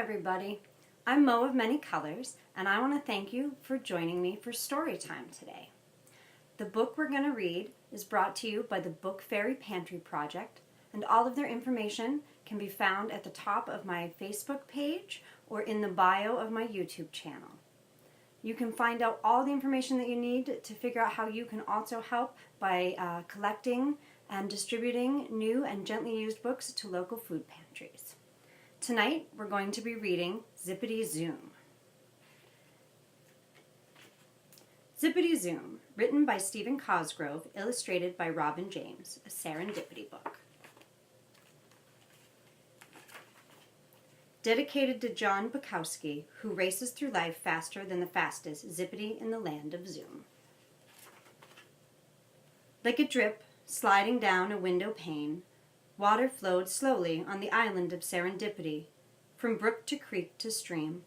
everybody. I'm Mo of Many Colors, and I want to thank you for joining me for story time today. The book we're going to read is brought to you by the Book Fairy Pantry Project, and all of their information can be found at the top of my Facebook page or in the bio of my YouTube channel. You can find out all the information that you need to figure out how you can also help by collecting and distributing new and gently used books to local food pantries. Tonight, we're going to be reading Zippity Zoom. Zippity Zoom, written by Stephen Cosgrove, illustrated by Robin James, a serendipity book. Dedicated to John Bukowski, who races through life faster than the fastest Zippity in the land of Zoom. Like a drip sliding down a window pane, water flowed slowly on the island of serendipity, from brook to creek to stream.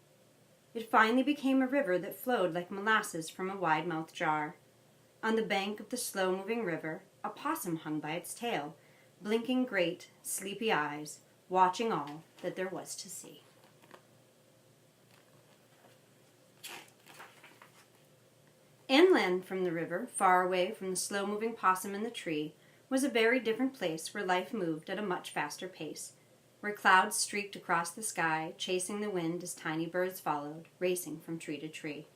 It finally became a river that flowed like molasses from a wide-mouthed jar. On the bank of the slow-moving river, a possum hung by its tail, blinking great, sleepy eyes, watching all that there was to see. Inland from the river, far away from the slow-moving possum in the tree, was a very different place where life moved at a much faster pace, where clouds streaked across the sky, chasing the wind as tiny birds followed, racing from tree to tree.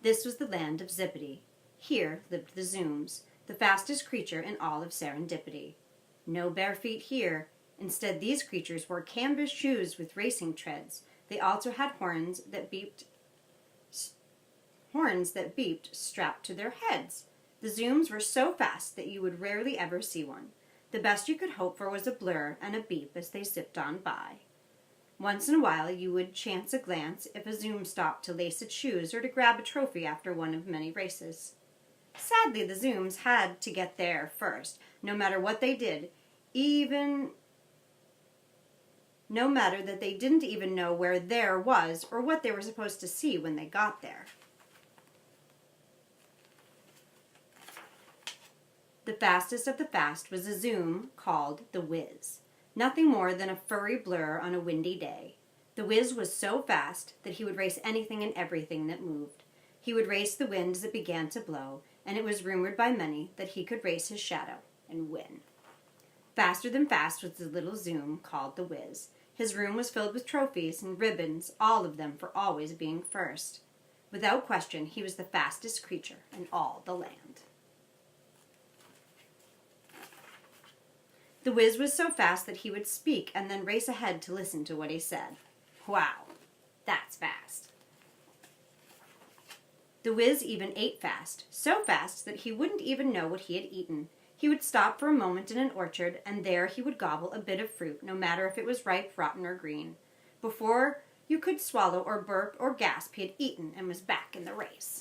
This was the land of Zippity. Here lived the Zooms, the fastest creature in all of serendipity. No bare feet here. Instead, these creatures wore canvas shoes with racing treads. They also had horns that beeped strapped to their heads. The Zooms were so fast that you would rarely ever see one. The best you could hope for was a blur and a beep as they zipped on by. Once in a while you would chance a glance if a Zoom stopped to lace its shoes or to grab a trophy after one of many races. Sadly, the Zooms had to get there first, no matter what they did, no matter that they didn't even know where there was or what they were supposed to see when they got there. The fastest of the fast was a Zoom called the Whiz, nothing more than a furry blur on a windy day. The Whiz was so fast that he would race anything and everything that moved. He would race the wind as it began to blow, and it was rumored by many that he could race his shadow and win. Faster than fast was the little Zoom called the Whiz. His room was filled with trophies and ribbons, all of them for always being first. Without question, he was the fastest creature in all the land. The Whiz was so fast that he would speak and then race ahead to listen to what he said. Wow, that's fast. The Whiz even ate fast, so fast that he wouldn't even know what he had eaten. He would stop for a moment in an orchard, and there he would gobble a bit of fruit, no matter if it was ripe, rotten, or green. Before you could swallow or burp or gasp, he had eaten and was back in the race.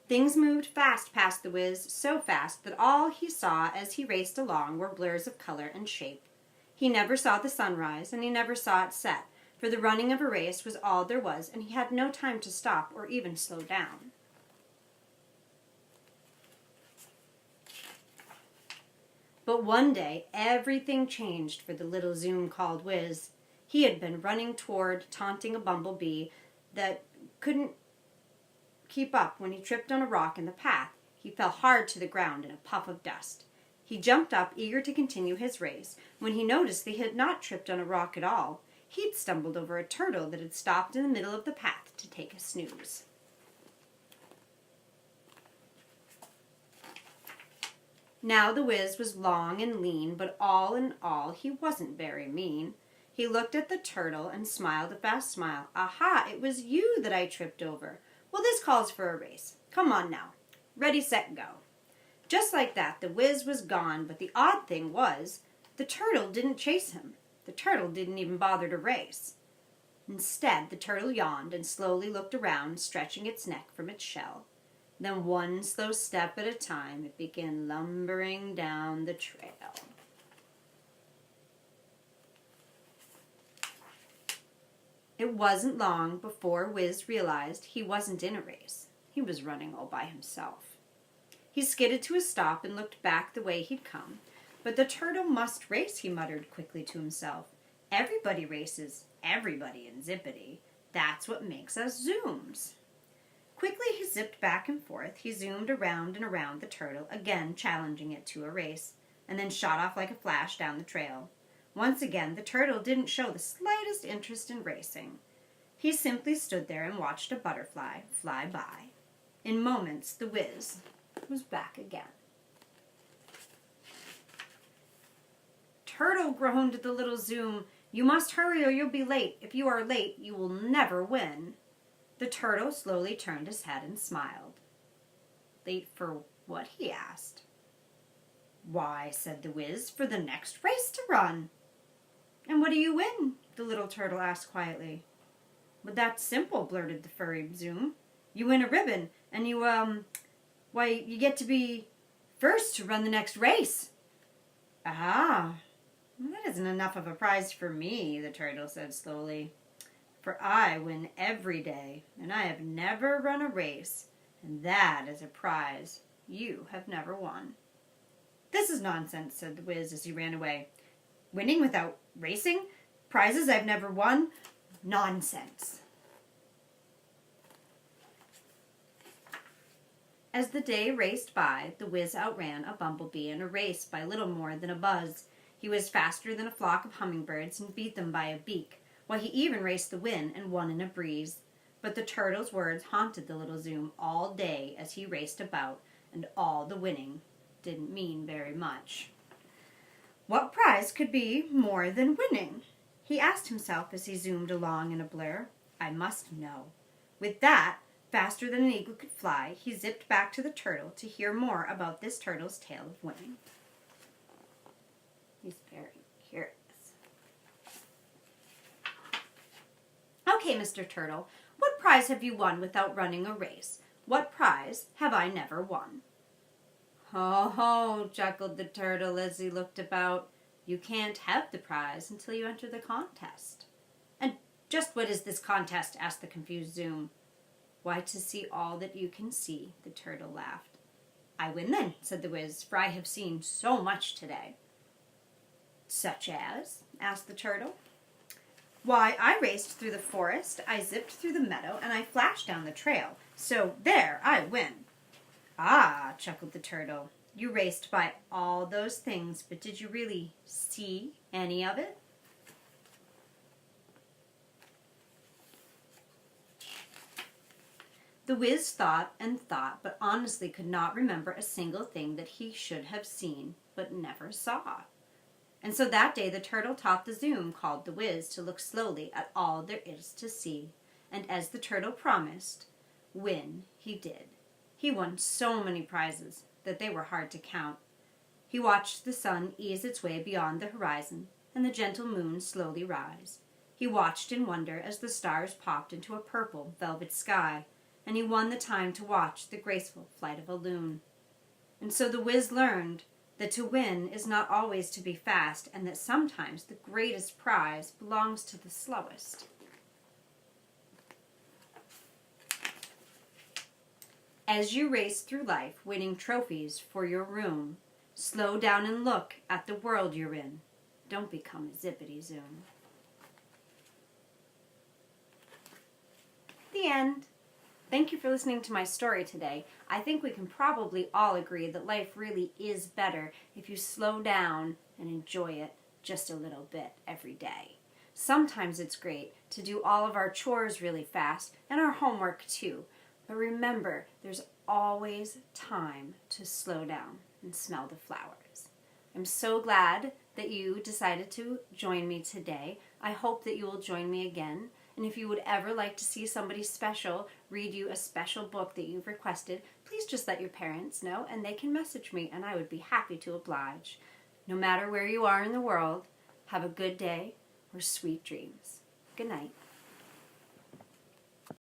Things moved fast past the Whiz, so fast that all he saw as he raced along were blurs of color and shape. He never saw the sunrise, and he never saw it set, for the running of a race was all there was, and he had no time to stop or even slow down. But one day, everything changed for the little Zoom called Whiz. He had been running toward, taunting a bumblebee that couldn't keep up when he tripped on a rock in the path. He fell hard to the ground in a puff of dust. He jumped up, eager to continue his race, when he noticed that he had not tripped on a rock at all. He'd stumbled over a turtle that had stopped in the middle of the path to take a snooze. Now the Whiz was long and lean, but all in all he wasn't very mean. He looked at the turtle and smiled a fast smile. Aha, it was you that I tripped over. Well, this calls for a race. Come on now. Ready, set, go. Just like that, the Whiz was gone, but the odd thing was, the turtle didn't chase him. The turtle didn't even bother to race. Instead, the turtle yawned and slowly looked around, stretching its neck from its shell. Then one slow step at a time, it began lumbering down the trail. It wasn't long before Whiz realized he wasn't in a race. He was running all by himself. He skidded to a stop and looked back the way he'd come, But the turtle must race, he muttered quickly to himself. Everybody races, everybody in Zippity. That's what makes us Zooms. Quickly he zipped back and forth. He zoomed around and around the turtle, again challenging it to a race, and then shot off like a flash down the trail. Once again, the turtle didn't show the slightest interest in racing. He simply stood there and watched a butterfly fly by. In moments, the whiz was back again. Turtle, groaned the little Zoom. You must hurry or you'll be late. If you are late, you will never win. The turtle slowly turned his head and smiled. Late for what? He asked. Why, said the whiz, for the next race to run. And what do you win? The little turtle asked quietly. But that's simple, blurted the furry Zoom. You win a ribbon, and you get to be first to run the next race. Ah, that isn't enough of a prize for me, the turtle said slowly. For I win every day, and I have never run a race, and that is a prize you have never won. This is nonsense, said the whiz as he ran away. Winning without racing? Prizes I've never won? Nonsense. As the day raced by, the whiz outran a bumblebee in a race by little more than a buzz. He was faster than a flock of hummingbirds and beat them by a beak. Why, he even raced the wind and won in a breeze. But the turtle's words haunted the little Zoom all day as he raced about, and all the winning didn't mean very much. What prize could be more than winning? He asked himself as he zoomed along in a blur. I must know. With that, faster than an eagle could fly, he zipped back to the turtle to hear more about this turtle's tale of winning. He's very curious. Okay, Mr. Turtle, what prize have you won without running a race? What prize have I never won? Ho, ho, chuckled the turtle as he looked about. You can't have the prize until you enter the contest. And just what is this contest? Asked the confused Zoom. Why, to see all that you can see, the turtle laughed. I win then, said the whiz, for I have seen so much today. Such as? Asked the turtle. Why, I raced through the forest, I zipped through the meadow, and I flashed down the trail. So there, I win. Ah, chuckled the turtle. You raced by all those things, but did you really see any of it? The whiz thought and thought, but honestly could not remember a single thing that he should have seen, but never saw. And so that day the turtle taught the Zoom, called the whiz, to look slowly at all there is to see. And as the turtle promised, win he did. He won so many prizes that they were hard to count. He watched the sun ease its way beyond the horizon and the gentle moon slowly rise. He watched in wonder as the stars popped into a purple velvet sky, and he won the time to watch the graceful flight of a loon. And so the whiz learned that to win is not always to be fast, and that sometimes the greatest prize belongs to the slowest. As you race through life, winning trophies for your room, slow down and look at the world you're in. Don't become a Zippity Zoom. The end. Thank you for listening to my story today. I think we can probably all agree that life really is better if you slow down and enjoy it just a little bit every day. Sometimes it's great to do all of our chores really fast and our homework too. But remember, there's always time to slow down and smell the flowers. I'm so glad that you decided to join me today. I hope that you will join me again. And if you would ever like to see somebody special read you a special book that you've requested, please just let your parents know and they can message me and I would be happy to oblige. No matter where you are in the world, have a good day or sweet dreams. Good night.